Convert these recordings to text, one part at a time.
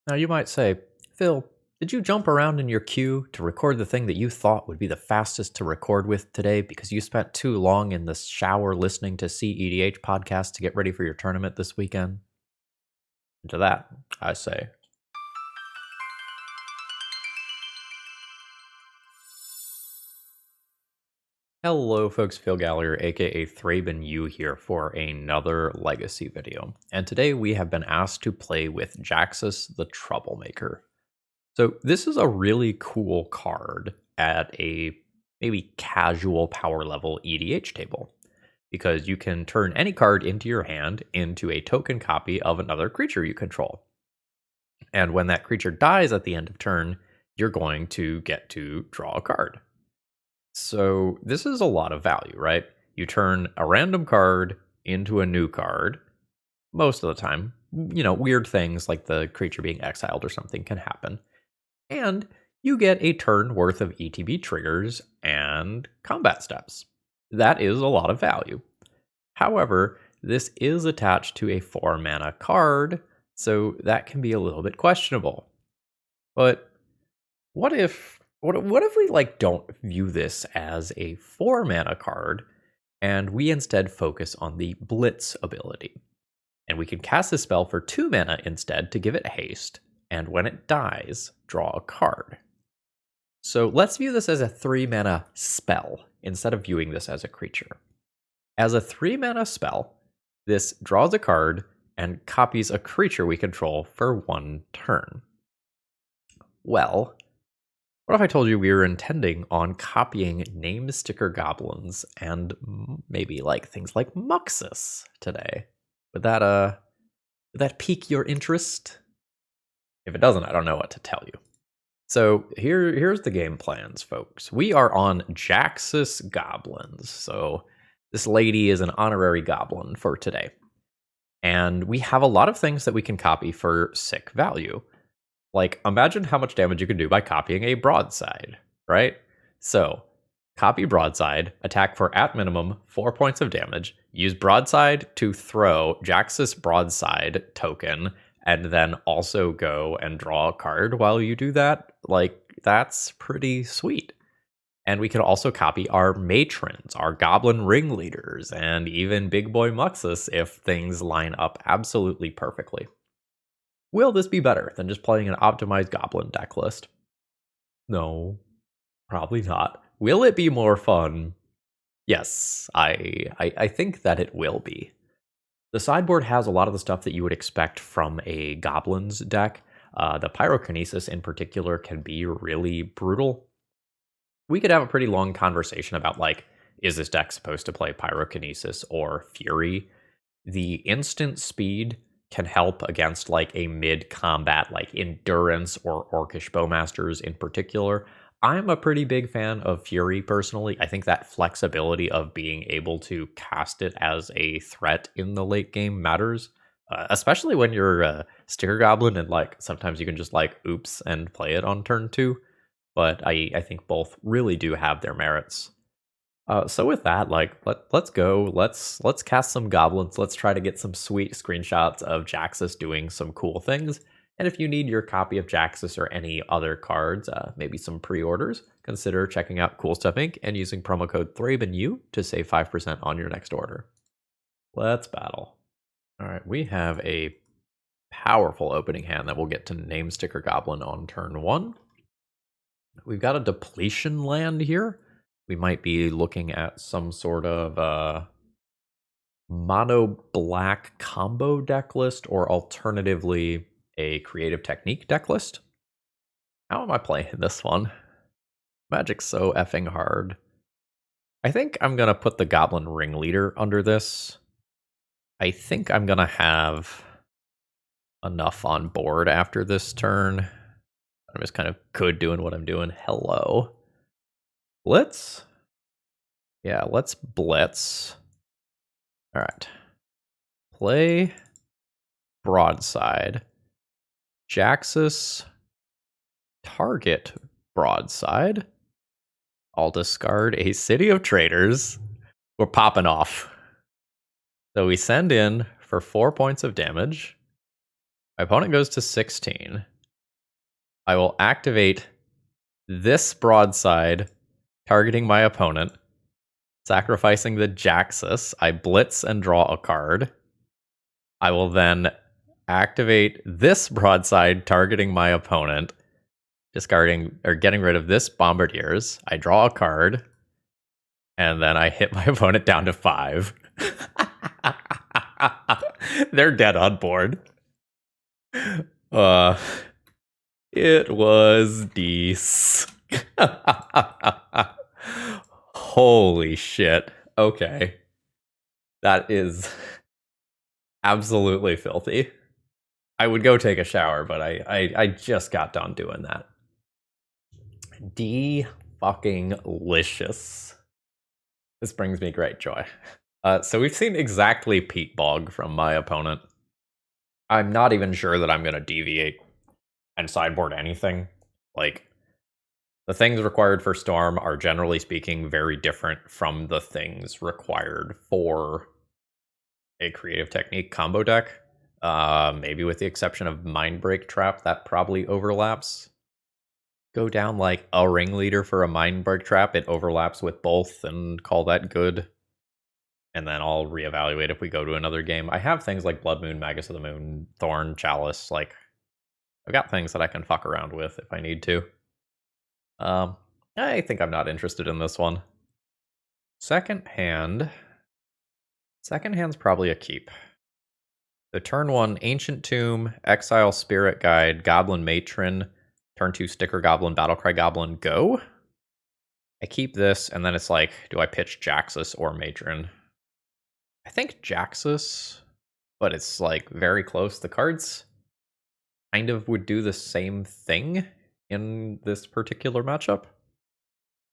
Now you might say, Phil, did you jump around in your queue to record the thing that you thought would be the fastest to record with today because you spent too long in the shower listening to CEDH podcasts to get ready for your tournament this weekend? And to that, I say, hello folks, Phil Gallagher, aka ThrabenU here for another Legacy video. And today we have been asked to play with Jaxis the Troublemaker. So this is a really cool card at a maybe casual power level EDH table, because you can turn any card into your hand into a token copy of another creature you control. And when that creature dies at the end of turn, you're going to get to draw a card. So this is a lot of value, right? You turn a random card into a new card. Most of the time, weird things like the creature being exiled or something can happen. And you get a turn worth of ETB triggers and combat steps. That is a lot of value. However, this is attached to a 4-mana card, so that can be a little bit questionable. But what if we don't view this as a 4-mana card, and we instead focus on the Blitz ability? And we can cast a spell for 2 mana instead to give it haste, and when it dies, draw a card. So let's view this as a 3-mana spell instead of viewing this as a creature. As a 3-mana spell, this draws a card and copies a creature we control for 1 turn. Well, what if I told you we were intending on copying name sticker goblins and maybe things like Muxus today? Would that pique your interest? If it doesn't, I don't know what to tell you. So here's the game plans, folks. We are on Jaxis Goblins. So this lady is an honorary goblin for today. And we have a lot of things that we can copy for sick value. Like, imagine how much damage you can do by copying a Broadside, right? So, copy Broadside, attack for at minimum 4 points of damage, use Broadside to throw Jaxis Broadside token, and then also go and draw a card while you do that. That's pretty sweet. And we can also copy our matrons, our goblin ringleaders, and even Big Boy Muxus if things line up absolutely perfectly. Will this be better than just playing an optimized goblin deck list? No, probably not. Will it be more fun? Yes, I think that it will be. The sideboard has a lot of the stuff that you would expect from a Goblins deck. The Pyrokinesis in particular can be really brutal. We could have a pretty long conversation about, is this deck supposed to play Pyrokinesis or Fury? The instant speed can help against a mid-combat Endurance or Orcish Bowmasters in particular. I'm a pretty big fan of Fury, personally. I think that flexibility of being able to cast it as a threat in the late game matters, especially when you're a Sticker Goblin and sometimes you can just oops and play it on turn 2. But I think both really do have their merits. So with that, let's go. Let's cast some goblins. Let's try to get some sweet screenshots of Jaxis doing some cool things. And if you need your copy of Jaxis or any other cards, maybe some pre-orders, consider checking out Cool Stuff Inc. and using promo code ThrabenU to save 5% on your next order. Let's battle. All right, we have a powerful opening hand that we'll get to name sticker goblin on turn 1. We've got a depletion land here. We might be looking at some sort of mono black combo deck list, or alternatively a creative technique deck list. How am I playing this one? Magic's so effing hard. I think I'm going to put the Goblin Ringleader under this. I think I'm going to have enough on board after this turn. I'm just kind of good doing what I'm doing. Hello. Blitz? Yeah, let's blitz. All right. Play Broadside. Jaxis, target Broadside. I'll discard a City of Traitors. We're popping off. So we send in for 4 points of damage. My opponent goes to 16. I will activate this Broadside, targeting my opponent, sacrificing the Jaxis. I blitz and draw a card. I will then activate this Broadside, targeting my opponent, discarding or getting rid of this Bombardiers. I draw a card, and then I hit my opponent down to 5. They're dead on board. It was Deece. Holy shit. Okay. That is absolutely filthy. I would go take a shower, but I just got done doing that. Fucking-licious. This brings me great joy. So we've seen exactly Peat Bog from my opponent. I'm not even sure that I'm going to deviate and sideboard anything. Like, the things required for Storm are, generally speaking, very different from the things required for a Creative Technique combo deck. Maybe with the exception of Mindbreak Trap, that probably overlaps. Go down like a ringleader for a Mindbreak Trap, it overlaps with both, and call that good. And then I'll reevaluate if we go to another game. I have things like Blood Moon, Magus of the Moon, Thorn, Chalice. Like, I've got things that I can fuck around with if I need to. I think I'm not interested in this one. Second hand's probably a keep. The turn 1, Ancient Tomb, Exile Spirit Guide, Goblin Matron, turn 2, Sticker Goblin, Battlecry Goblin, go. I keep this, and then it's like, do I pitch Jaxis or Matron? I think Jaxis, but it's like very close. The cards kind of would do the same thing in this particular matchup.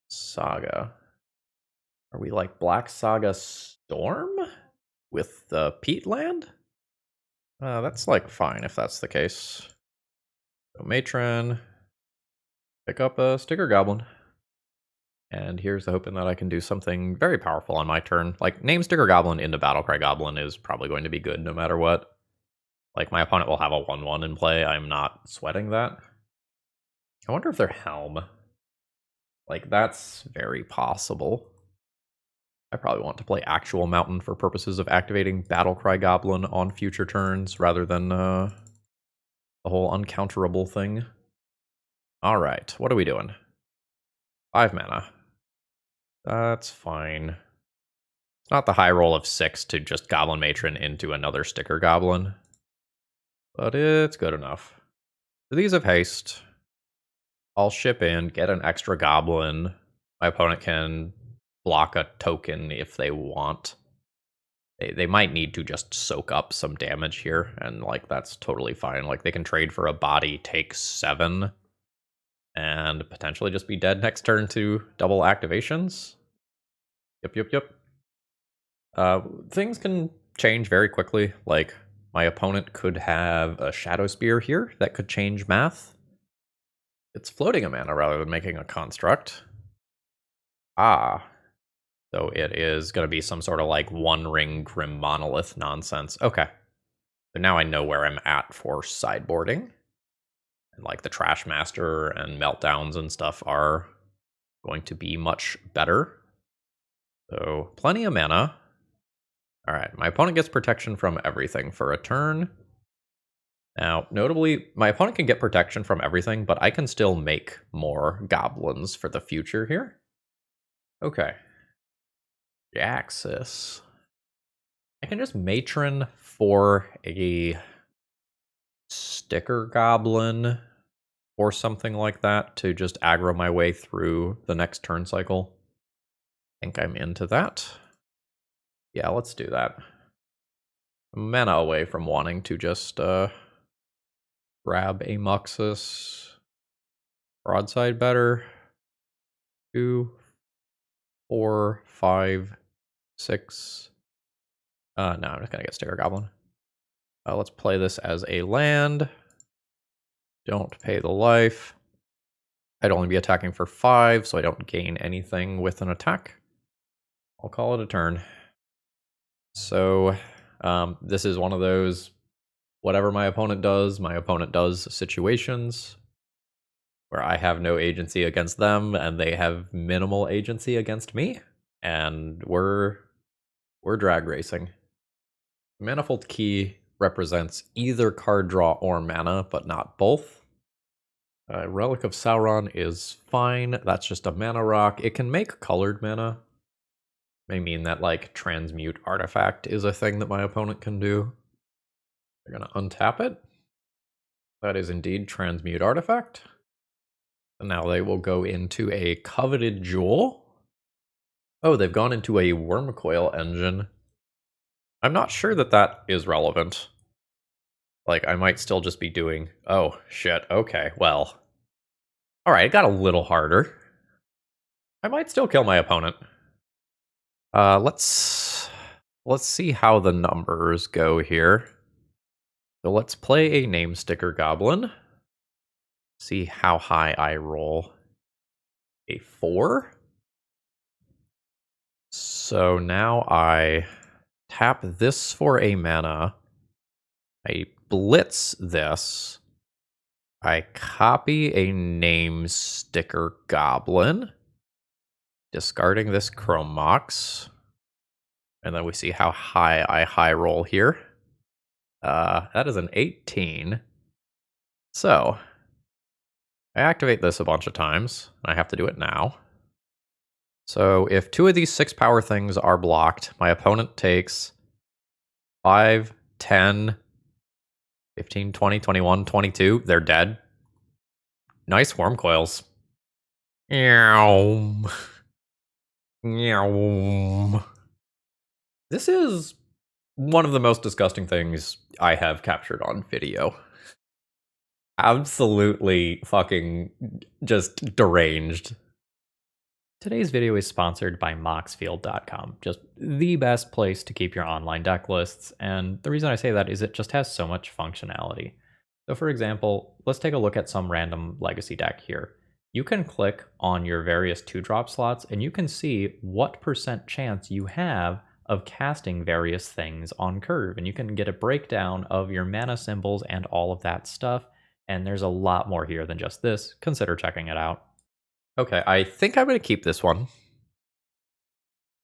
Saga. Are we like Black Saga Storm with the Peat land? That's like fine if that's the case. So Matron, pick up a Sticker Goblin. And here's hoping that I can do something very powerful on my turn. Like, name Sticker Goblin into Battlecry Goblin is probably going to be good no matter what. Like, my opponent will have a 1/1 in play. I'm not sweating that. I wonder if they're Helm. Like, that's very possible. I probably want to play actual Mountain for purposes of activating Battlecry Goblin on future turns rather than the whole uncounterable thing. Alright, what are we doing? 5 mana. That's fine. It's not the high roll of 6 to just Goblin Matron into another Sticker Goblin, but it's good enough. So these have haste. I'll ship in, get an extra Goblin. My opponent can block a token if they want. They might need to just soak up some damage here, and like that's totally fine. Like, they can trade for a body, take 7, and potentially just be dead next turn to double activations. Yep. Things can change very quickly. Like, my opponent could have a Shadow Spear here that could change math. It's floating a mana rather than making a construct. So it is going to be some sort of like One Ring Grim Monolith nonsense. Okay. So now I know where I'm at for sideboarding. And like the Trash Master and Meltdowns and stuff are going to be much better. So plenty of mana. Alright, my opponent gets protection from everything for a turn. Now, notably, my opponent can get protection from everything, but I can still make more goblins for the future here. Okay. Jaxis. I can just Matron for a Sticker Goblin or something like that to just aggro my way through the next turn cycle. I think I'm into that. Yeah, let's do that. Mana away from wanting to just grab a Muxus. Broadside better. 2, 4, 5, 6. No, I'm just gonna get Sticker Goblin. Let's play this as a land. Don't pay the life. I'd only be attacking for 5, so I don't gain anything with an attack. I'll call it a turn. So, this is one of those whatever my opponent does situations. where I have no agency against them and they have minimal agency against me, and we're drag racing. Manifold Key represents either card draw or mana, but not both. Relic of Sauron is fine. That's just a mana rock. It can make colored mana. May mean that, like, Transmute Artifact is a thing that my opponent can do. They're going to untap it. That is indeed Transmute Artifact. And now they will go into a Coveted Jewel. Oh, they've gone into a Wormcoil Engine. I'm not sure that that is relevant. Like, I might still just be doing... Oh, shit. Okay, well. Alright, it got a little harder. I might still kill my opponent. Let's see how the numbers go here. So let's play a Name Sticker Goblin. See how high I roll. A 4. So now I tap this for a mana. I blitz this. I copy a Name Sticker Goblin, discarding this Chrome Mox. And then we see how high I high roll here. That is an 18. So I activate this a bunch of times. I have to do it now. So if 2 of these 6 power things are blocked, my opponent takes 5, 10, 15, 20, 21, 22. They're dead. Nice worm coils. Meow. Meow. This is one of the most disgusting things I have captured on video. Absolutely fucking just deranged. Today's video is sponsored by moxfield.com, just the best place to keep your online deck lists, and the reason I say that is it just has so much functionality. So for example, let's take a look at some random legacy deck here. You can click on your various 2-drop slots and you can see what % chance you have of casting various things on curve, and you can get a breakdown of your mana symbols and all of that stuff, and there's a lot more here than just this. Consider checking it out. Okay, I think I'm going to keep this one.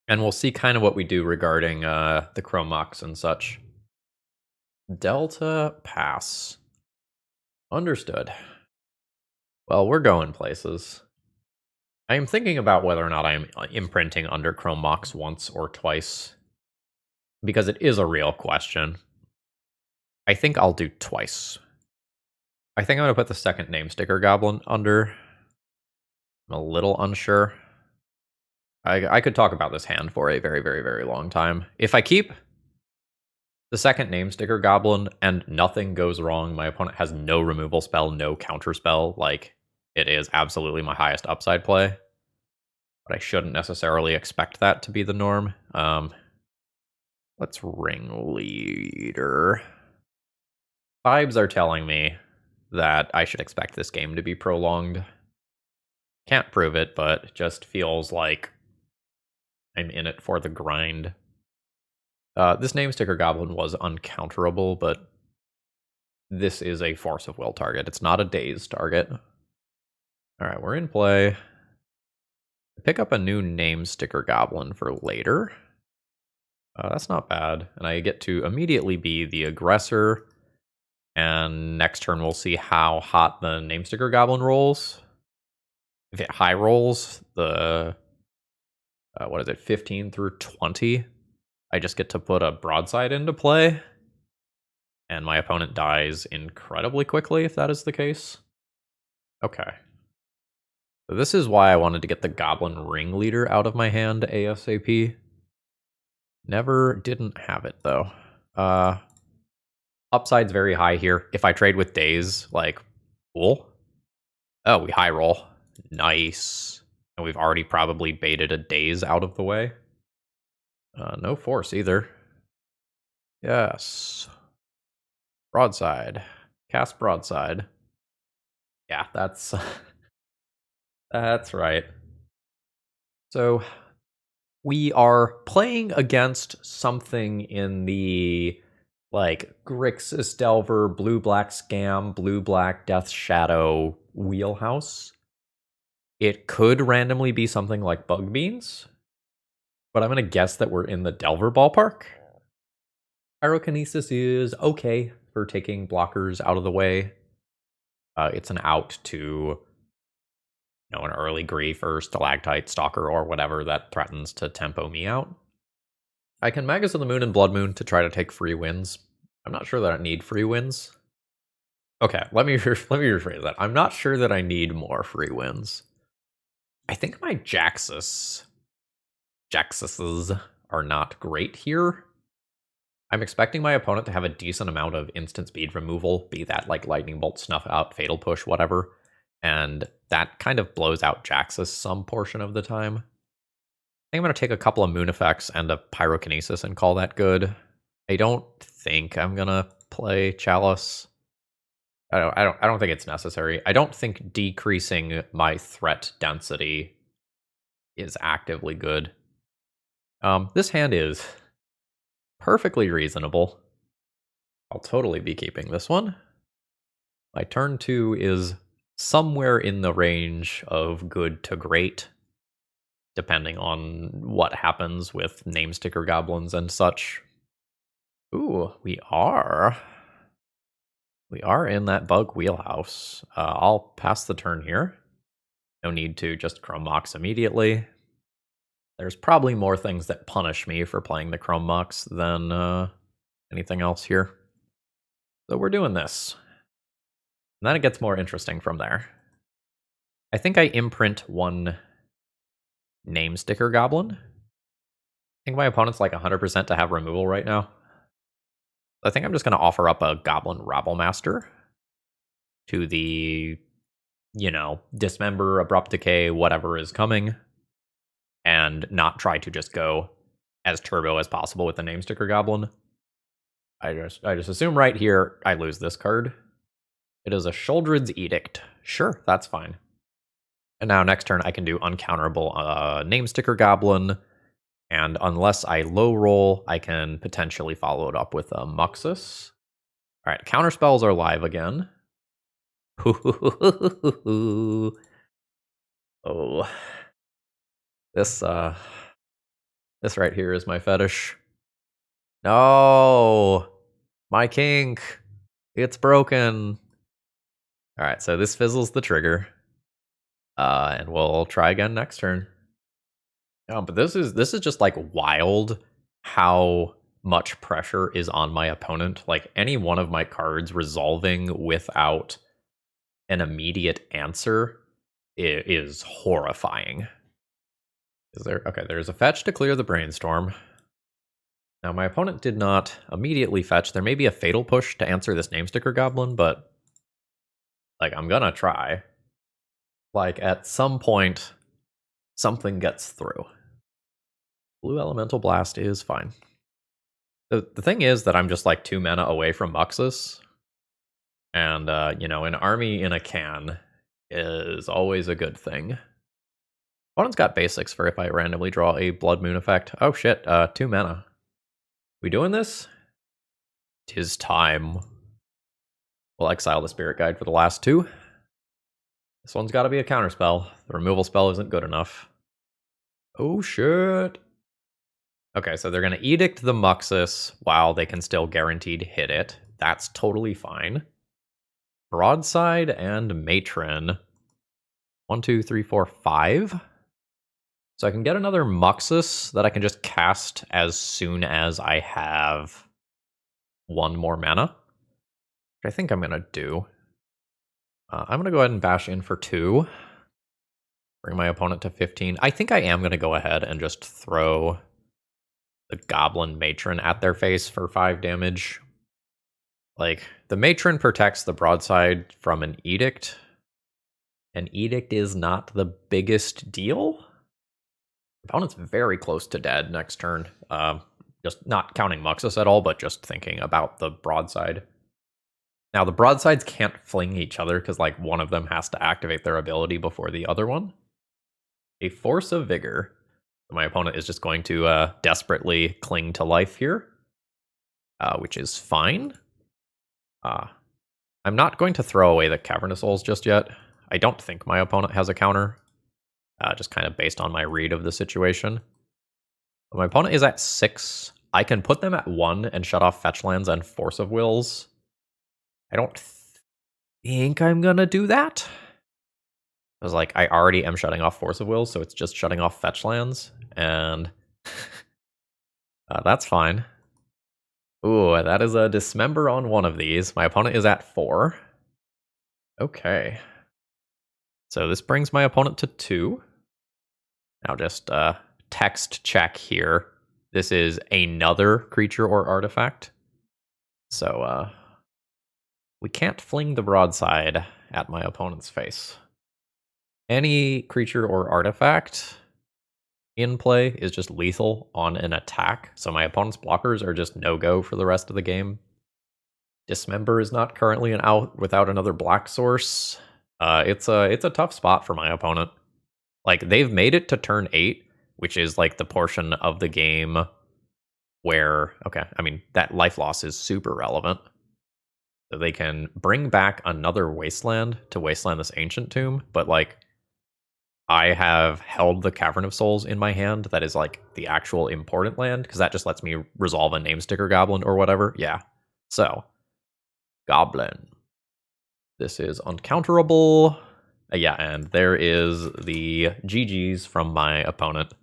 And we'll see kind of what we do regarding the Chrome Mox and such. Delta pass. Understood. Well, we're going places. I am thinking about whether or not I'm imprinting under Chrome Mox once or twice, because it is a real question. I think I'll do twice. I think I'm going to put the second Name Sticker Goblin under. I'm a little unsure. I could talk about this hand for a very, very, very long time. If I keep the second Name Sticker Goblin and nothing goes wrong, my opponent has no removal spell, no counter spell, like, it is absolutely my highest upside play. But I shouldn't necessarily expect that to be the norm. Let's Ringleader. Vibes are telling me that I should expect this game to be prolonged. Can't prove it, but it just feels like I'm in it for the grind. This Name Sticker Goblin was uncounterable, but this is a Force of Will target. It's not a Daze target. Alright, we're in play. Pick up a new Name Sticker Goblin for later. That's not bad. And I get to immediately be the aggressor. And next turn we'll see how hot the Name Sticker Goblin rolls. If it high rolls, the... what is it, 15 through 20? I just get to put a Broadside into play. And my opponent dies incredibly quickly, if that is the case. Okay. So this is why I wanted to get the Goblin Ringleader out of my hand ASAP. Never didn't have it, though. Upside's very high here. If I trade with Daze, like, cool. Oh, we high roll. Nice. And we've already probably baited a Daze out of the way. No force either. Yes. Broadside. Cast Broadside. Yeah, that's... that's right. So, we are playing against something in the like Grixis Delver, Blue-Black Scam, Blue-Black Death Shadow wheelhouse. It could randomly be something like Bug Beans, but I'm going to guess that we're in the Delver ballpark. Pyrokinesis is okay for taking blockers out of the way. It's an out to, an early Grief or Stalactite, Stalker, or whatever that threatens to tempo me out. I can Magus of the Moon and Blood Moon to try to take free wins. I'm not sure that I need free wins. Okay, let me rephrase that. I'm not sure that I need more free wins. I think my Jaxises are not great here. I'm expecting my opponent to have a decent amount of instant speed removal, be that like Lightning Bolt, Snuff Out, Fatal Push, whatever. And that kind of blows out Jaxis some portion of the time. I think I'm going to take a couple of Moon Effects and a Pyrokinesis and call that good. I don't think I'm going to play Chalice. I don't think it's necessary. I don't think decreasing my threat density is actively good. This hand is perfectly reasonable. I'll totally be keeping this one. My turn 2 is somewhere in the range of good to great, depending on what happens with name sticker goblins and such. Ooh, we are in that bug wheelhouse. I'll pass the turn here. No need to just Chrome Mox immediately. There's probably more things that punish me for playing the Chrome Mox than anything else here. So we're doing this. And then it gets more interesting from there. I think I imprint one name sticker goblin. I think my opponent's like 100% to have removal right now. I think I'm just going to offer up a Goblin Rabblemaster to the, Dismember, Abrupt Decay, whatever is coming, and not try to just go as turbo as possible with the name sticker goblin. I just assume right here I lose this card. It is a Sholdred's Edict. Sure, that's fine. And now next turn I can do uncounterable name sticker goblin, and unless I low roll, I can potentially follow it up with a Muxus. All right, counter spells are live again. Oh, this right here is my fetish. No, my kink, it's broken. All right, so this fizzles the trigger, and we'll try again next turn. Oh, but this is just like wild how much pressure is on my opponent. Like any one of my cards resolving without an immediate answer is horrifying. There's a fetch to clear the brainstorm. Now my opponent did not immediately fetch. There may be a fatal push to answer this name sticker goblin, but like I'm gonna try. Like at some point something gets through. Blue Elemental Blast is fine. The thing is that I'm just like 2 mana away from Muxus. And, an army in a can is always a good thing. Opponent's got basics for if I randomly draw a Blood Moon effect. Oh shit, 2 mana. We doing this? 'Tis time. We'll exile the Spirit Guide for the last 2. This one's got to be a counterspell. The removal spell isn't good enough. Oh shit. Okay, so they're going to Edict the Muxus while they can still guaranteed hit it. That's totally fine. Broadside and Matron. 1, 2, 3, 4, 5. So I can get another Muxus that I can just cast as soon as I have 1 more mana, which I think I'm going to do. I'm going to go ahead and bash in for 2. Bring my opponent to 15. I think I am going to go ahead and just throw the Goblin Matron at their face for 5 damage. Like, the Matron protects the Broadside from an Edict. An Edict is not the biggest deal. Opponent's very close to dead next turn. Just not counting Muxus at all, but just thinking about the Broadside. Now, the Broadsides can't fling each other because, like, one of them has to activate their ability before the other one. A Force of Vigor. My opponent is just going to desperately cling to life here. which is fine. I'm not going to throw away the Cavernous Souls just yet. I don't think my opponent has a counter, just kind of based on my read of the situation. But my opponent is at 6. I can put them at 1 and shut off fetch lands and Force of Wills. I don't think I'm gonna do that. Because, like, I already am shutting off Force of Wills, so it's just shutting off fetch lands, and that's fine. Ooh, that is a Dismember on one of these. My opponent is at 4. Okay. So this brings my opponent to 2. Now just text check here. This is another creature or artifact. So we can't fling the broadside at my opponent's face. Any creature or artifact in play is just lethal on an attack, so my opponent's blockers are just no-go for the rest of the game. Dismember is not currently an out without another black source. It's a tough spot for my opponent. Like, they've made it to turn 8, which is like the portion of the game where, okay, I mean, that life loss is super relevant. So they can bring back another wasteland to wasteland this ancient tomb, but like, I have held the Cavern of Souls in my hand. That is like the actual important land, because that just lets me resolve a name sticker goblin or whatever. Yeah. So, Goblin. This is uncounterable. Yeah, and there is the GG's from my opponent.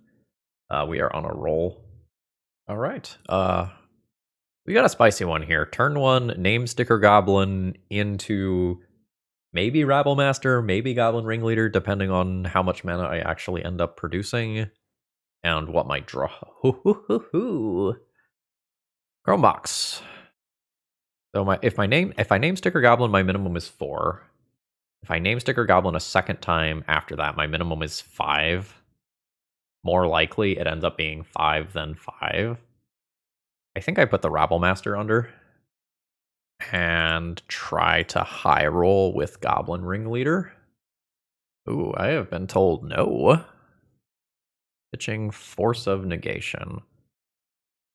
We are on a roll. All right. We got a spicy one here. Turn 1, name sticker goblin into maybe Rabblemaster, maybe Goblin Ringleader, depending on how much mana I actually end up producing and what my draw. Chromebox. So if I name sticker goblin, my minimum is 4. If I name sticker goblin a second time after that, my minimum is 5. More likely, it ends up being 5 than 5. I think I put the Rabblemaster under and try to high roll with Goblin Ringleader. Ooh, I have been told no. Pitching Force of Negation.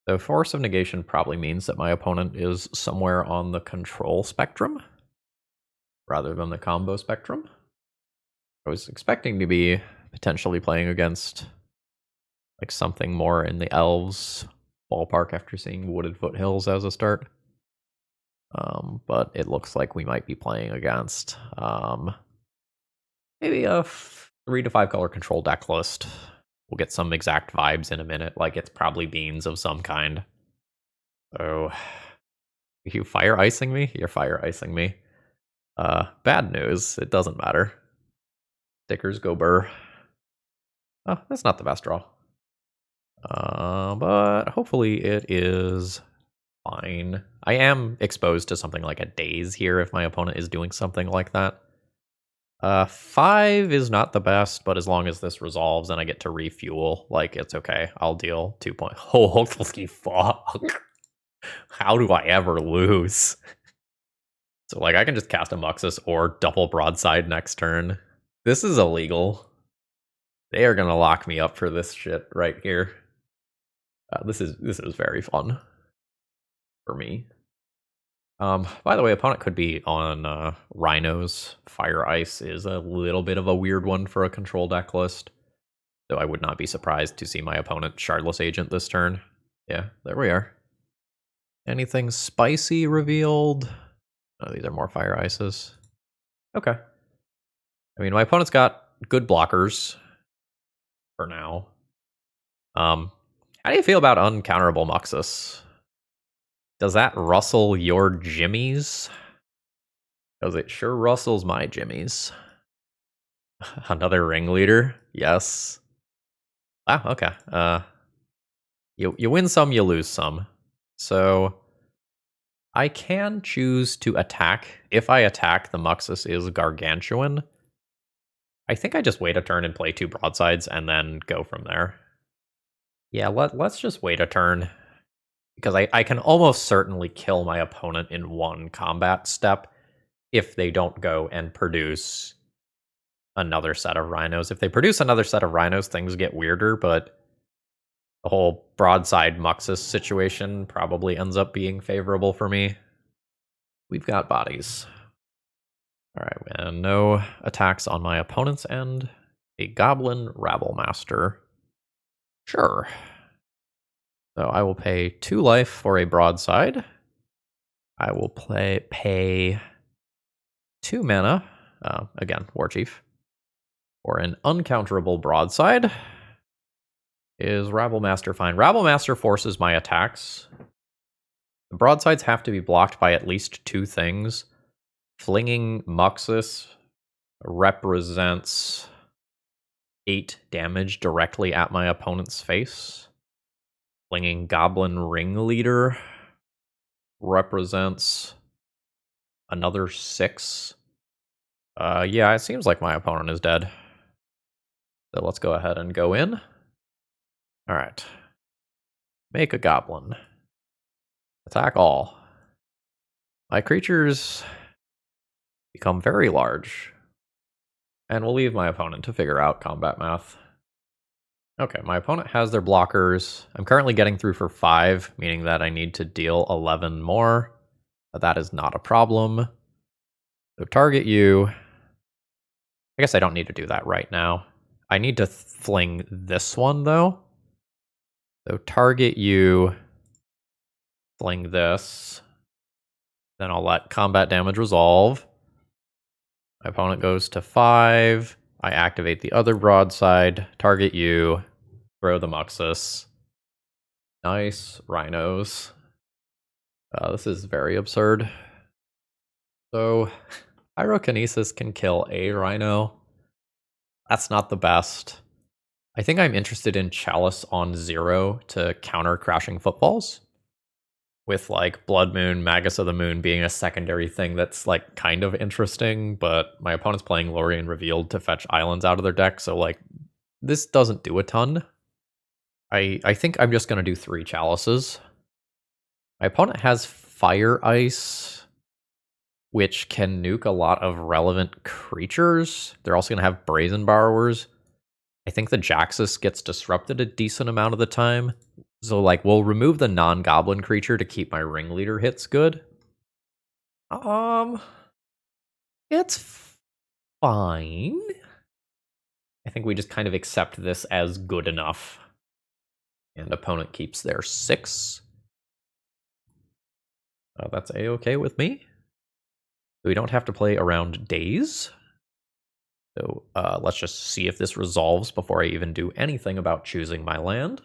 So Force of Negation probably means that my opponent is somewhere on the control spectrum rather than the combo spectrum. I was expecting to be potentially playing against like something more in the elves ballpark after seeing Wooded Foothills as a start. But it looks like we might be playing against maybe a 3 to 5 color control deck list. We'll get some exact vibes in a minute, like it's probably beans of some kind. So, are you fire icing me? You're fire icing me. Bad news, it doesn't matter. Stickers go burr. Oh, that's not the best draw. But hopefully it is fine. I am exposed to something like a daze here if my opponent is doing something like that. 5 is not the best, but as long as this resolves and I get to refuel, like, it's okay. I'll deal 2 points. Holy fuck. How do I ever lose? So, like, I can just cast a Muxus or double Broadside next turn. This is illegal. They are gonna lock me up for this shit right here. This is very fun for me. By the way, opponent could be on Rhinos. Fire Ice is a little bit of a weird one for a control deck list. So I would not be surprised to see my opponent Shardless Agent this turn. Yeah, there we are. Anything spicy revealed? Oh, these are more Fire Ices. Okay. I mean, my opponent's got good blockers for now. How do you feel about uncounterable Muxus? Does that rustle your jimmies? Because it sure rustles my jimmies. Another ringleader? Yes. Ah, okay. You win some, you lose some. So I can choose to attack. If I attack, the Muxus is gargantuan. I think I just wait a turn and play 2 broadsides and then go from there. Yeah, let's just wait a turn. Because I can almost certainly kill my opponent in 1 combat step if they don't go and produce another set of rhinos. If they produce another set of rhinos, things get weirder, but The whole Broadside Muxus situation probably ends up being favorable for me. We've got bodies. All right, and no attacks on my opponent's end. A Goblin Rabble Master. Sure. So I will pay 2 life for a Broadside. I will pay 2 mana, again, War Chief, for an uncounterable Broadside. Is Rabble Master fine? Rabble Master forces my attacks. The Broadsides have to be blocked by at least 2 things. Flinging Muxus represents 8 damage directly at my opponent's face. Flinging Goblin Ringleader represents another 6. Yeah, it seems like my opponent is dead. So let's go ahead and go in. All right. Make a goblin. Attack all. My creatures become very large. And we'll leave my opponent to figure out combat math. Okay, my opponent has their blockers. I'm currently getting through for 5, meaning that I need to deal 11 more. But that is not a problem. So target you. I guess I don't need to do that right now. I need to fling this one, though. So target you, fling this. Then I'll let combat damage resolve. My opponent goes to 5. I activate the other broadside, target you, throw the Muxus. Nice rhinos. This is very absurd. So, Pyrokinesis can kill a rhino. That's not the best. I think I'm interested in Chalice on 0 to counter Crashing Footfalls. With like Blood Moon, Magus of the Moon being a secondary thing that's like kind of interesting, but my opponent's playing Lorien Revealed to fetch islands out of their deck, so like this doesn't do a ton. I think I'm just gonna do 3 Chalices. My opponent has Fire Ice, which can nuke a lot of relevant creatures. They're also gonna have Brazen Borrowers. I think the Jaxis gets disrupted a decent amount of the time. So, like, we'll remove the non-goblin creature to keep my ringleader hits good. It's fine. I think we just kind of accept this as good enough. And opponent keeps their 6. That's a-okay with me. We don't have to play around days. So let's just see if this resolves before I even do anything about choosing my land.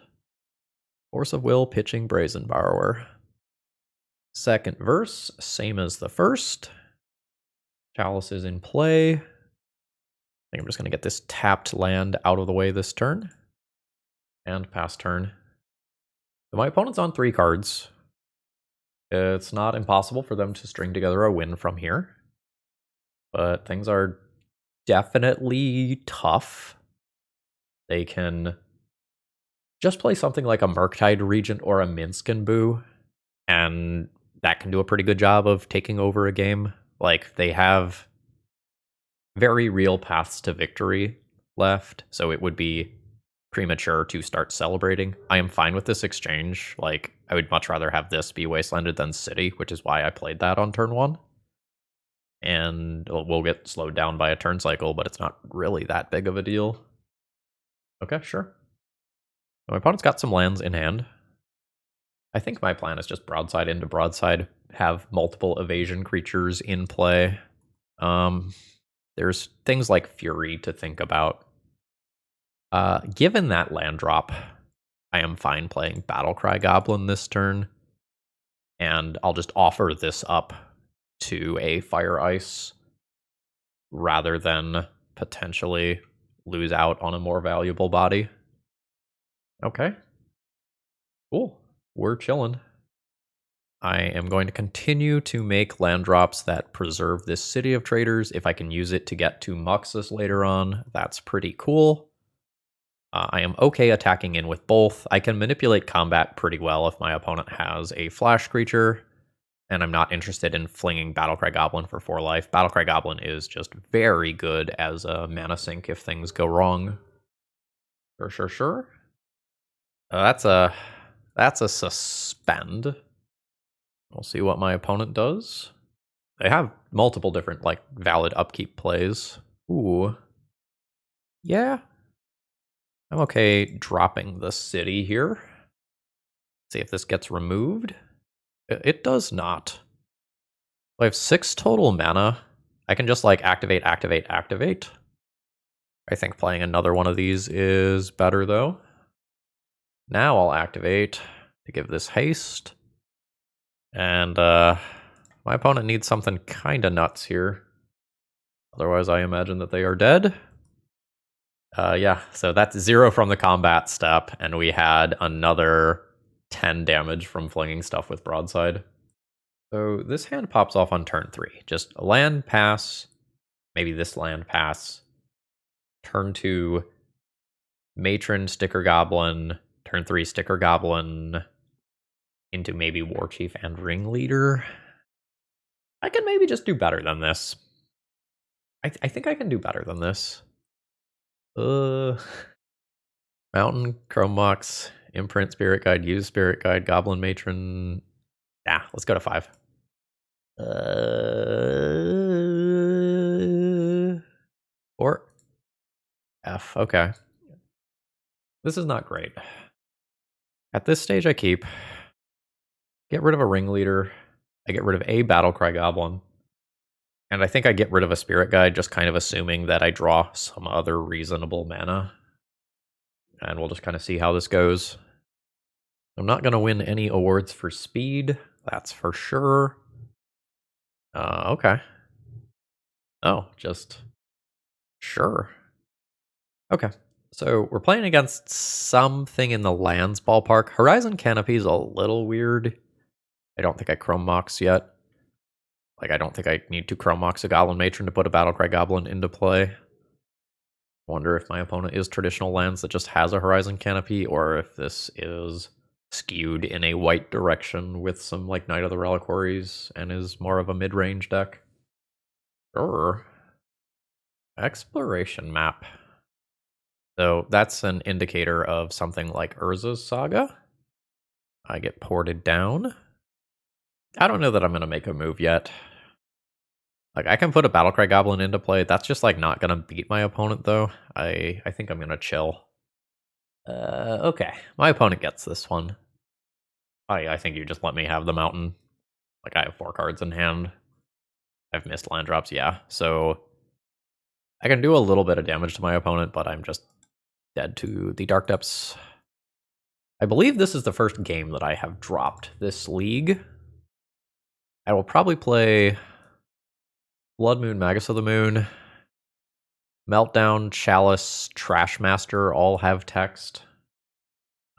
Force of Will, pitching Brazen Borrower. Second verse, same as the first. Chalice is in play. I think I'm just going to get this tapped land out of the way this turn. And pass turn. So my opponent's on 3 cards. It's not impossible for them to string together a win from here. But things are definitely tough. They can just play something like a Murktide Regent or a Minsc Boo, and that can do a pretty good job of taking over a game. Like, they have very real paths to victory left, so it would be premature to start celebrating. I am fine with this exchange. Like, I would much rather have this be Wastelanded than City, which is why I played that on turn 1. And we'll get slowed down by a turn cycle, but it's not really that big of a deal. Okay, sure. So my opponent's got some lands in hand. I think my plan is just broadside into broadside, have multiple evasion creatures in play. There's things like Fury to think about. Given that land drop, I am fine playing Battlecry Goblin this turn, and I'll just offer this up to a Fire Ice rather than potentially lose out on a more valuable body. Okay. Cool. We're chilling. I am going to continue to make land drops that preserve this City of Traders. If I can use it to get to Muxus later on, that's pretty cool. I am okay attacking in with both. I can manipulate combat pretty well if my opponent has a flash creature, and I'm not interested in flinging Battlecry Goblin for 4 life. Battlecry Goblin is just very good as a mana sink if things go wrong. Sure. That's a suspend. We'll see what my opponent does. They have multiple different, like, valid upkeep plays. Ooh. Yeah. I'm okay dropping the city here. See if this gets removed. It does not. I have 6 total mana. I can just, like, activate. I think playing another one of these is better, though. Now I'll activate to give this haste. And my opponent needs something kind of nuts here. Otherwise, I imagine that they are dead. Yeah, so that's 0 from the combat step, and we had another 10 damage from flinging stuff with Broadside. So this hand pops off on turn 3. Just a land pass, maybe this land pass. Turn 2, Matron, Sticker Goblin. Turn 3, Sticker Goblin. Into maybe War Chief and Ringleader. I can maybe just do better than this. I think I can do better than this. Mountain, Chrome Mox, Imprint, Spirit Guide, Use Spirit Guide, Goblin Matron. Yeah, let's go to 5. Or F, okay. This is not great. At this stage, I keep. Get rid of a Ringleader. I get rid of a Battlecry Goblin. And I think I get rid of a Spirit Guide, just kind of assuming that I draw some other reasonable mana. And we'll just kind of see how this goes. I'm not going to win any awards for speed, that's for sure. Okay. Oh, just sure. Okay. So we're playing against something in the lands ballpark. Horizon Canopy is a little weird. I don't think I Chrome Mox yet. Like, I don't think I need to Chrome Mox a Goblin Matron to put a Battlecry Goblin into play. Wonder if my opponent is traditional lands that just has a Horizon Canopy, or if this is skewed in a white direction with some, like, Knight of the Reliquaries and is more of a mid-range deck. Sure. Exploration map. So that's an indicator of something like Urza's Saga. I get ported down. I don't know that I'm going to make a move yet. Like, I can put a Battlecry Goblin into play. That's just, like, not going to beat my opponent, though. I think I'm going to chill. Okay. My opponent gets this one. I think you just let me have the mountain. Like, I have 4 cards in hand. I've missed land drops, yeah. So I can do a little bit of damage to my opponent, but I'm just dead to the Dark Depths. I believe this is the first game that I have dropped this league. I will probably play Blood Moon, Magus of the Moon, Meltdown, Chalice, Trash Master all have text.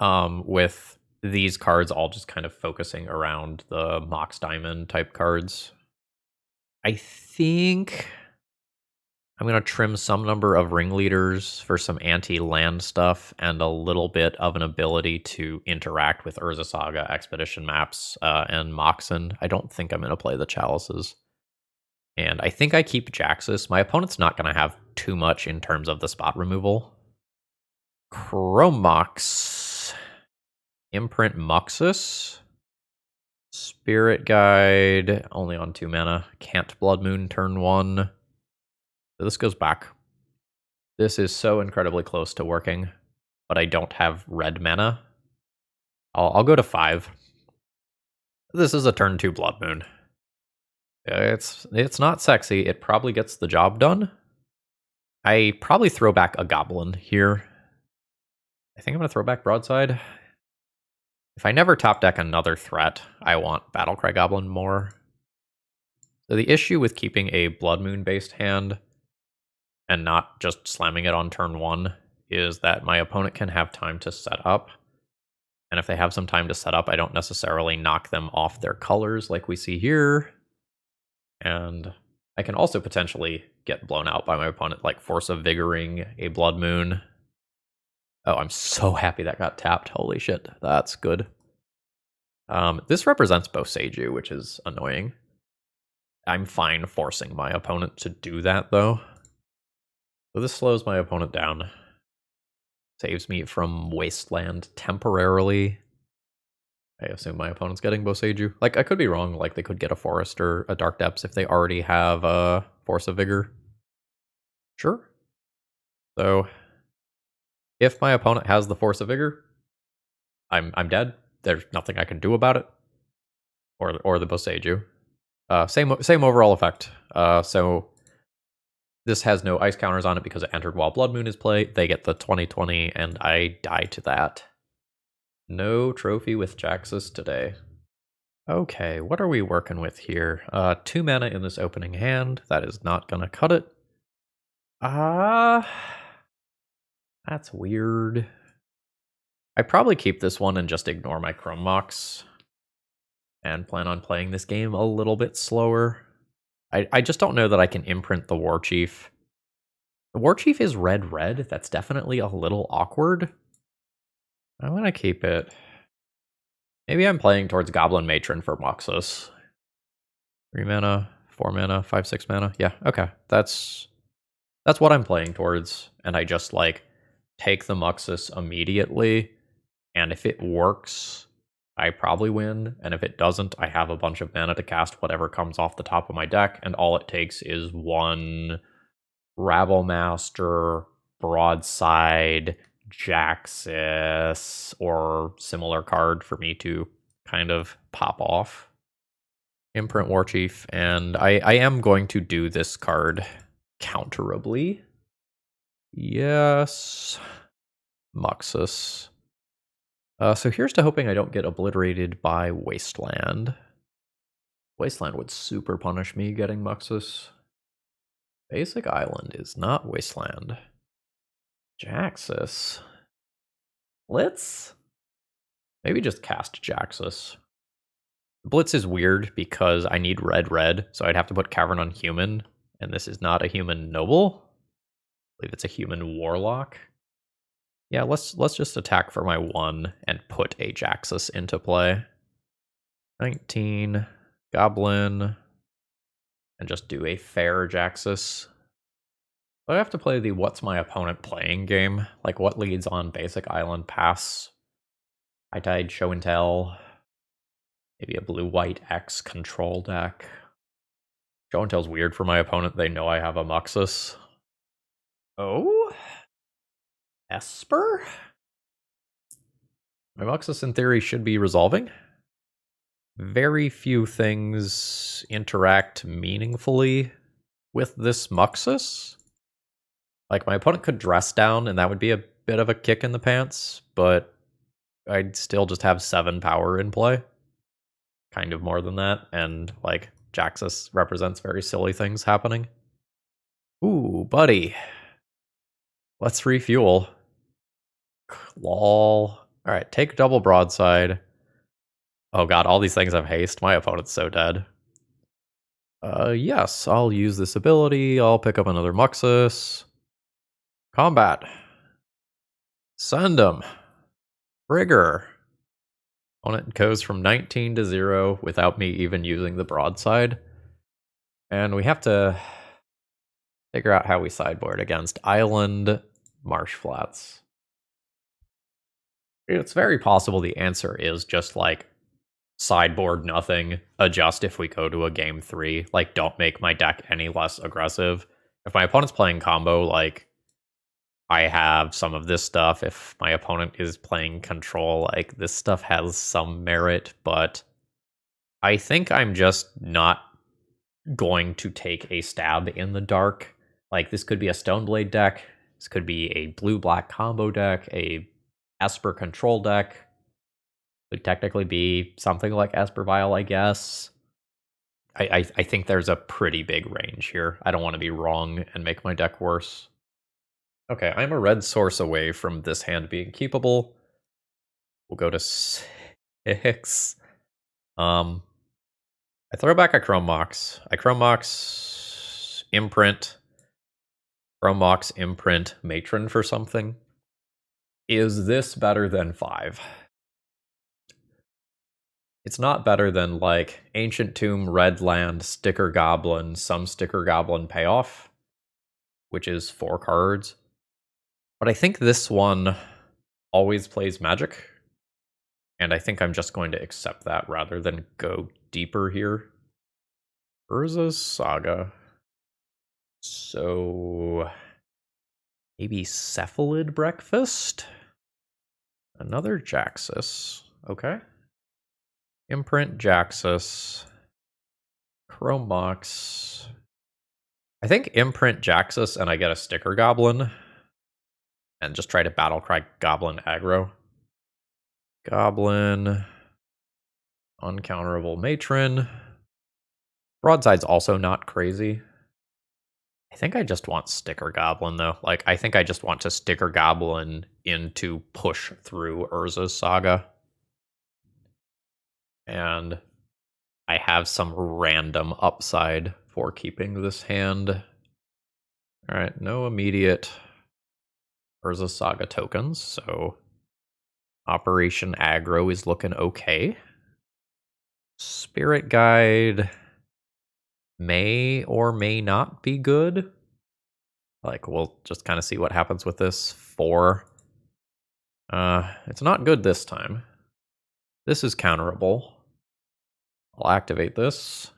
With these cards all just kind of focusing around the Mox Diamond type cards. I think I'm going to trim some number of Ringleaders for some anti-land stuff and a little bit of an ability to interact with Urza Saga, Expedition maps, and Moxen. I don't think I'm going to play the Chalices. And I think I keep Jaxis. My opponent's not going to have too much in terms of the spot removal. Chrome Mox. Imprint Muxus. Spirit Guide, only on 2 mana. Can't Blood Moon turn 1. So this goes back. This is so incredibly close to working, but I don't have red mana. I'll go to 5. This is a turn 2 Blood Moon. It's not sexy. It probably gets the job done. I probably throw back a Goblin here. I think I'm going to throw back Broadside. If I never top deck another threat, I want Battlecry Goblin more. So the issue with keeping a Blood Moon based hand and not just slamming it on turn 1 is that my opponent can have time to set up. And if they have some time to set up, I don't necessarily knock them off their colors like we see here. And I can also potentially get blown out by my opponent, like Force of Vigoring a Blood Moon. Oh, I'm so happy that got tapped. Holy shit, that's good. This represents Boseiju, which is annoying. I'm fine forcing my opponent to do that, though. So this slows my opponent down. Saves me from Wasteland temporarily. I assume my opponent's getting Boseiju. Like, I could be wrong. Like, they could get a Forest or a Dark Depths if they already have a Force of Vigor. Sure. So, if my opponent has the Force of Vigor, I'm dead. There's nothing I can do about it. Or the Boseiju. Same overall effect. So this has no ice counters on it because it entered while Blood Moon is played. They get the 20/20, and I die to that. No trophy with Jaxis today. Okay, what are we working with here? 2 mana in this opening hand. That is not gonna cut it. That's weird. I probably keep this one and just ignore my Chrome Mox. And plan on playing this game a little bit slower. I just don't know that I can imprint the War Chief. The War Chief is red. That's definitely a little awkward. I'm gonna keep it. Maybe I'm playing towards Goblin Matron for Muxus. 3 mana, 4 mana, 5, 6 mana. Yeah, okay. That's what I'm playing towards. And I just like take the Muxus immediately. And if it works, I probably win. And if it doesn't, I have a bunch of mana to cast whatever comes off the top of my deck. And all it takes is one Rabblemaster, Broadside, Jaxis, or similar card for me to kind of pop off. Imprint War Chief, and I am going to do this card counterably. Yes. Muxus. So here's to hoping I don't get obliterated by Wasteland. Wasteland would super punish me getting Muxus. Basic Island is not Wasteland. Jaxis. Let's maybe just cast Jaxis. Blitz is weird because I need red, so I'd have to put Cavern on human, and this is not a human noble. I believe it's a human warlock. Yeah, let's just attack for my 1 and put a Jaxis into play. 19, Goblin, and just do a fair Jaxis. I have to play the what's my opponent playing game, like what leads on Basic Island Pass. I died Show and Tell. Maybe a blue-white X control deck. Show and Tell's weird for my opponent. They know I have a Muxus. Oh? Esper? My Muxus, in theory, should be resolving. Very few things interact meaningfully with this Muxus. Like, my opponent could dress down, and that would be a bit of a kick in the pants, but I'd still just have 7 power in play. Kind of more than that, and, like, Jaxis represents very silly things happening. Ooh, buddy. Let's refuel. Lol. Alright, take double Broadside. Oh god, all these things have haste. My opponent's so dead. Yes, I'll use this ability. I'll pick up another Muxus. Combat. Send him. Trigger. Opponent goes from 19 to 0 without me even using the Broadside. And we have to figure out how we sideboard against Island Marsh Flats. It's very possible the answer is just like sideboard nothing, adjust if we go to a game 3. Like, don't make my deck any less aggressive. If my opponent's playing combo, like, I have some of this stuff. If my opponent is playing control, like, this stuff has some merit, but I think I'm just not going to take a stab in the dark. Like, this could be a Stoneblade deck. This could be a blue-black combo deck, a Esper control deck. Could technically be something like Esper Vial, I guess. I think there's a pretty big range here. I don't want to be wrong and make my deck worse. Okay, I'm a red source away from this hand being keepable. We'll go to 6. I throw back a Chrome Mox. I Chrome Mox, imprint, Chrome Mox, imprint, Matron for something. Is this better than 5? It's not better than, like, Ancient Tomb, Red Land, Sticker Goblin, some Sticker Goblin payoff, which is 4 cards. But I think this one always plays magic. And I think I'm just going to accept that rather than go deeper here. Urza's Saga. So maybe Cephalid Breakfast? Another Jaxis. Okay. Imprint Jaxis. Chromox. I think Imprint Jaxis and I get a Sticker Goblin. And just try to Battlecry Goblin aggro. Goblin. Uncounterable Matron. Broadside's also not crazy. I think I just want Sticker Goblin, though. Like, I think I just want to Sticker Goblin in to push through Urza's Saga. And I have some random upside for keeping this hand. Alright, no immediate Urza's Saga tokens, so Operation Aggro is looking okay. Spirit Guide may or may not be good. Like, we'll just kind of see what happens with this. 4. It's not good this time. This is counterable. I'll activate this.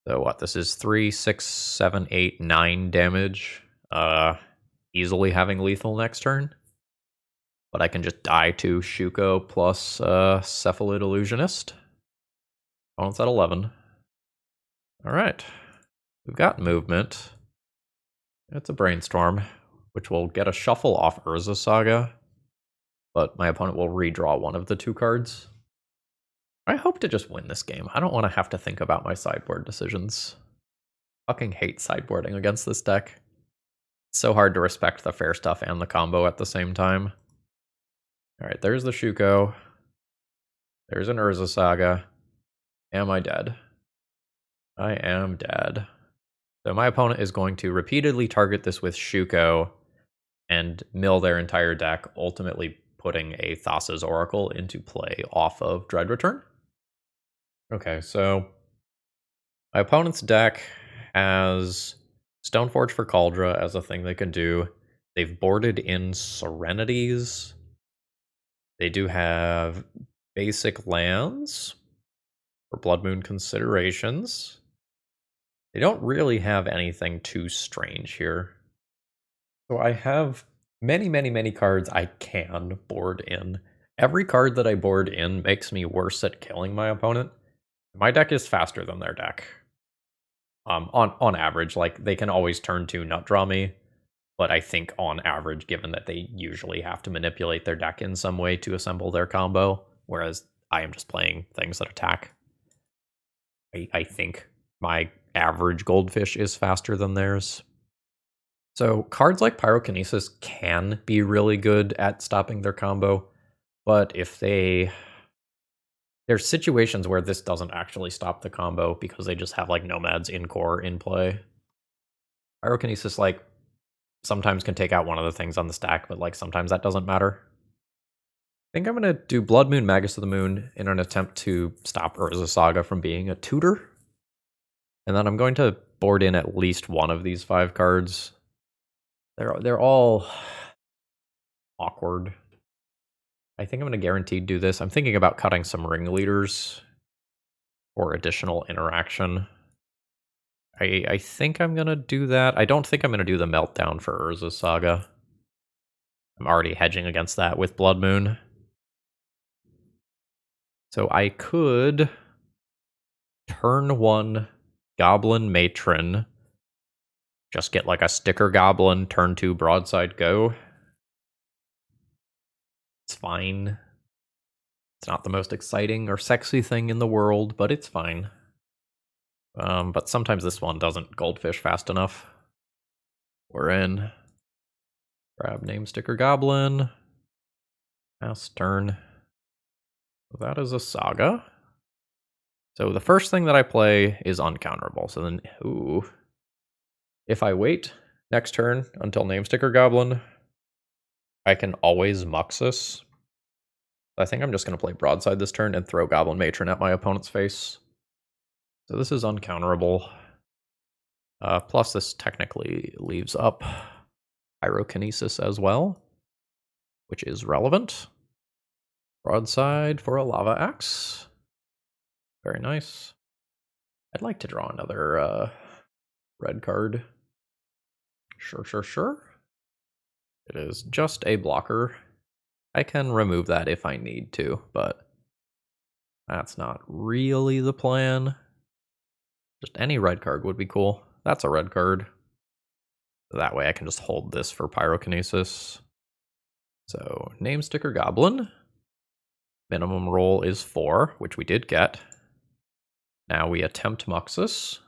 So what? This is 3, 6, 7, 8, 9 damage. Easily having lethal next turn. But I can just die to Shuko plus Cephalid Illusionist. Opponent's at 11. Alright. We've got movement. It's a Brainstorm, which will get a shuffle off Urza Saga. But my opponent will redraw one of the 2 cards. I hope to just win this game. I don't want to have to think about my sideboard decisions. Fucking hate sideboarding against this deck. It's so hard to respect the fair stuff and the combo at the same time. Alright, there's the Shuko. There's an Urza Saga. Am I dead? I am dead. So my opponent is going to repeatedly target this with Shuko and mill their entire deck, ultimately putting a Thassa's Oracle into play off of Dread Return. Okay, so my opponent's deck has Stoneforge for Kaldra as a thing they can do. They've boarded in Serenities. They do have basic lands for Blood Moon considerations. They don't really have anything too strange here. So I have many cards I can board in. Every card that I board in makes me worse at killing my opponent. My deck is faster than their deck. On average, like, they can always turn to nut draw me, but I think on average, given that they usually have to manipulate their deck in some way to assemble their combo, whereas I am just playing things that attack, I think my average Goldfish is faster than theirs. So cards like Pyrokinesis can be really good at stopping their combo, but if there's situations where this doesn't actually stop the combo because they just have like Nomads in core in play. Pyrokinesis like sometimes can take out one of the things on the stack, but like sometimes that doesn't matter. I think I'm going to do Blood Moon, Magus of the Moon in an attempt to stop Urza Saga from being a tutor. And then I'm going to board in at least one of these 5 cards. They're all awkward. I think I'm going to guaranteed do this. I'm thinking about cutting some ringleaders for additional interaction. I think I'm going to do that. I don't think I'm going to do the Meltdown for Urza Saga. I'm already hedging against that with Blood Moon. So I could turn 1 Goblin Matron. Just get like a Sticker Goblin, turn 2 Broadside, go. It's fine. It's not the most exciting or sexy thing in the world, but it's fine. But sometimes this one doesn't Goldfish fast enough. We're in. Grab Name Sticker Goblin. Pass turn. That is a Saga. So the first thing that I play is uncounterable. So then, ooh. If I wait next turn until Name Sticker Goblin, I can always Muxus. I think I'm just going to play Broadside this turn and throw Goblin Matron at my opponent's face. So this is uncounterable. Plus this technically leaves up Pyrokinesis as well, which is relevant. Broadside for a lava axe. Very nice. I'd like to draw another red card. Sure. It is just a blocker. I can remove that if I need to, but that's not really the plan. Just any red card would be cool. That's a red card. That way I can just hold this for Pyrokinesis. So, name sticker Goblin. Minimum roll is 4, which we did get. Now we attempt Muxus.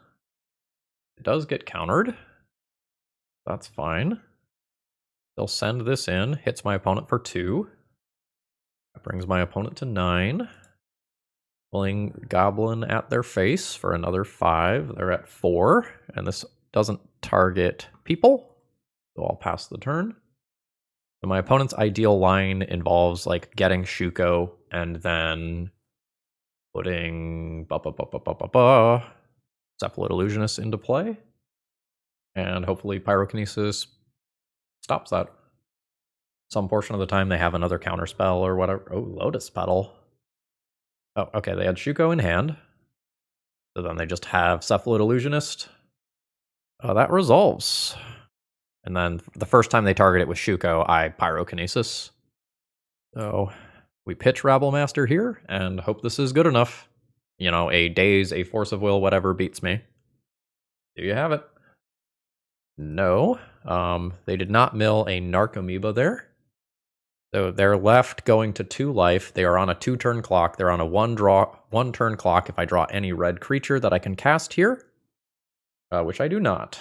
It does get countered. That's fine. They'll send this in, hits my opponent for 2. That brings my opponent to 9. Pulling Goblin at their face for another 5. They're at 4, and this doesn't target people, so I'll pass the turn. So my opponent's ideal line involves like getting Shuko and then putting Cephalid Illusionist into play, and hopefully Pyrokinesis stops that. Some portion of the time they have another counterspell or whatever. Oh, Lotus Petal. Oh, okay, they had Shuko in hand. So then they just have Cephalid Illusionist. That resolves. And then the first time they target it with Shuko, I Pyrokinesis. So we pitch Rabblemaster here and hope this is good enough. You know, a Daze, a Force of Will, whatever beats me. Do you have it? No. They did not mill a Narcomoeba there. So they're left going to 2 life. They are on a 2-turn clock. They're on a 1-turn clock if I draw any red creature that I can cast here, which I do not.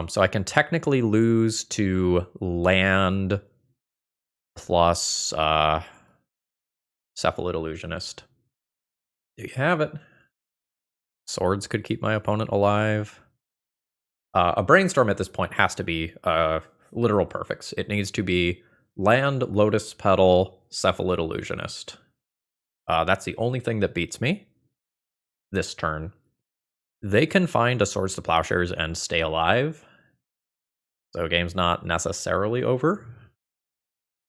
So I can technically lose to land plus Cephalid Illusionist. Do you have it? Swords could keep my opponent alive. A Brainstorm at this point has to be literal perfects. It needs to be land, Lotus Petal, Cephalid Illusionist. That's the only thing that beats me this turn. They can find a Swords to Plowshares and stay alive. So game's not necessarily over.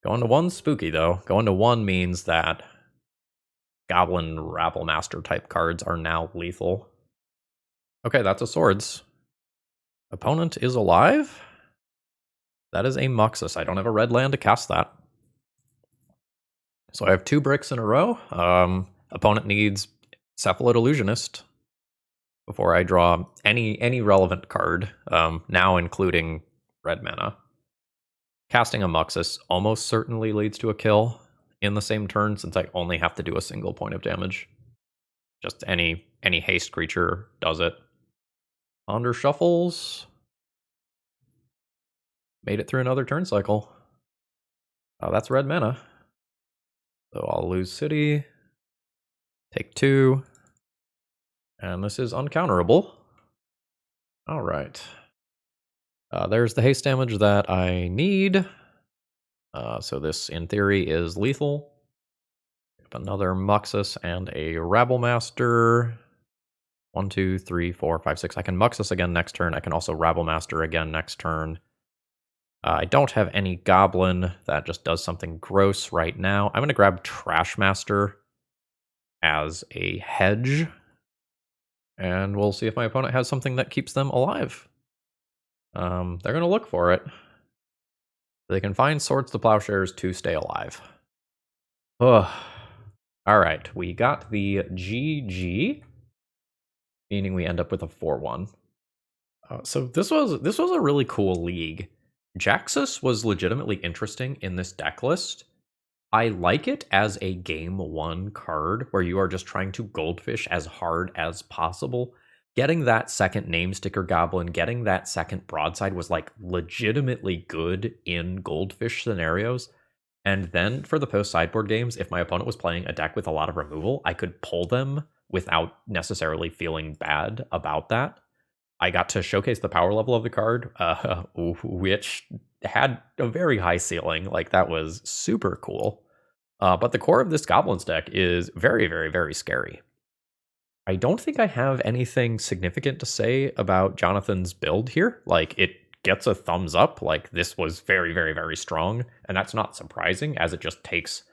Going to 1's spooky, though. Going to 1 means that Goblin Rabblemaster type cards are now lethal. Okay, that's a Swords. Opponent is alive. That is a Muxus. I don't have a red land to cast that. So I have 2 bricks in a row. Opponent needs Cephalid Illusionist before I draw any relevant card, now including red mana. Casting a Muxus almost certainly leads to a kill in the same turn, since I only have to do a single point of damage. Just any haste creature does it. Ponder shuffles. Made it through another turn cycle. Oh, that's red mana. So I'll lose city. Take 2. And this is uncounterable. All right. There's the haste damage that I need. So this, in theory, is lethal. Another Muxus and a Rabblemaster. 1, 2, 3, 4, 5, 6. I can Muxus again next turn. I can also Rabblemaster again next turn. I don't have any Goblin. That just does something gross right now. I'm going to grab Trashmaster as a hedge. And we'll see if my opponent has something that keeps them alive. They're going to look for it. They can find Swords to Plowshares to stay alive. Ugh. All right, we got the GG, meaning we end up with a 4-1. So this was a really cool league. Jaxis was legitimately interesting in this deck list. I like it as a game 1 card where you are just trying to goldfish as hard as possible. Getting that second name sticker Goblin, getting that second Broadside was like legitimately good in goldfish scenarios. And then for the post sideboard games, if my opponent was playing a deck with a lot of removal, I could pull them without necessarily feeling bad about that. I got to showcase the power level of the card, which had a very high ceiling. Like, that was super cool. But the core of this Goblins deck is very, very, very scary. I don't think I have anything significant to say about Jonathan's build here. Like, it gets a thumbs up. Like, this was very, very, very strong. And that's not surprising, as it just takes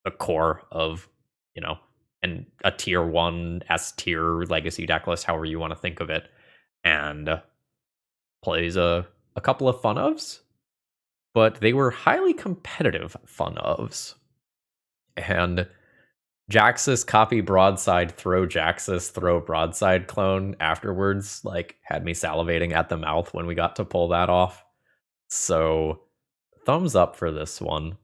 the core of, you know, and a tier 1 S tier legacy deck list, however you want to think of it, and plays a couple of fun ofs, but they were highly competitive fun ofs. And Jaxis copy Broadside, throw Jaxis, throw Broadside clone afterwards, like, had me salivating at the mouth when we got to pull that off. So, thumbs up for this one.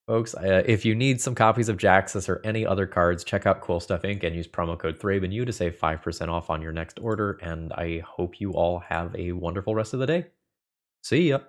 Folks, if you need some copies of Jaxis or any other cards, check out Cool Stuff Inc. and use promo code ThrabenU to save 5% off on your next order, and I hope you all have a wonderful rest of the day. See ya!